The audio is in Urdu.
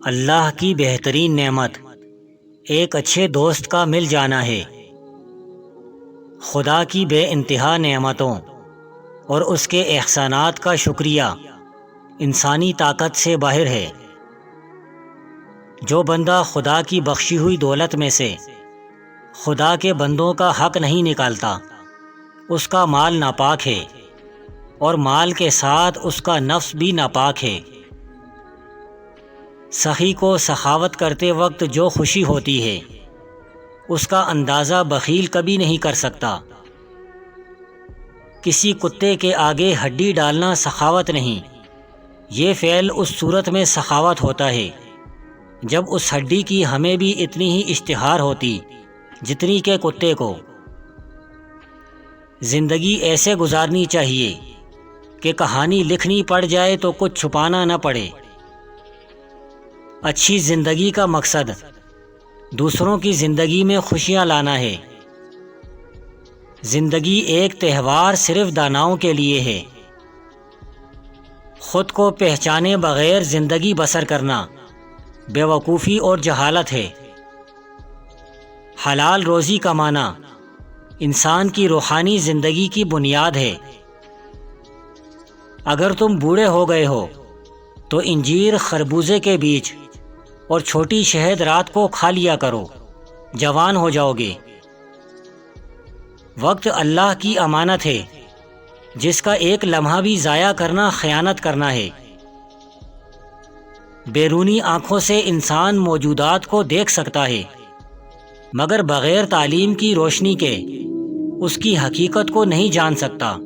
اللہ کی بہترین نعمت ایک اچھے دوست کا مل جانا ہے۔ خدا کی بے انتہا نعمتوں اور اس کے احسانات کا شکریہ انسانی طاقت سے باہر ہے۔ جو بندہ خدا کی بخشی ہوئی دولت میں سے خدا کے بندوں کا حق نہیں نکالتا، اس کا مال ناپاک ہے، اور مال کے ساتھ اس کا نفس بھی ناپاک ہے۔ سخی کو سخاوت کرتے وقت جو خوشی ہوتی ہے، اس کا اندازہ بخیل کبھی نہیں کر سکتا۔ کسی کتے کے آگے ہڈی ڈالنا سخاوت نہیں، یہ فعل اس صورت میں سخاوت ہوتا ہے جب اس ہڈی کی ہمیں بھی اتنی ہی اشتہار ہوتی جتنی کہ کتے کو۔ زندگی ایسے گزارنی چاہیے کہ کہانی لکھنی پڑ جائے تو کچھ چھپانا نہ پڑے۔ اچھی زندگی کا مقصد دوسروں کی زندگی میں خوشیاں لانا ہے۔ زندگی ایک تہوار صرف داناؤں کے لیے ہے۔ خود کو پہچانے بغیر زندگی بسر کرنا بے وقوفی اور جہالت ہے۔ حلال روزی کمانا انسان کی روحانی زندگی کی بنیاد ہے۔ اگر تم بوڑھے ہو گئے ہو تو انجیر خربوزے کے بیچ اور چھوٹی شہد رات کو کھا لیا کرو، جوان ہو جاؤ گے۔ وقت اللہ کی امانت ہے، جس کا ایک لمحہ بھی ضائع کرنا خیانت کرنا ہے۔ بیرونی آنکھوں سے انسان موجودات کو دیکھ سکتا ہے، مگر بغیر تعلیم کی روشنی کے اس کی حقیقت کو نہیں جان سکتا۔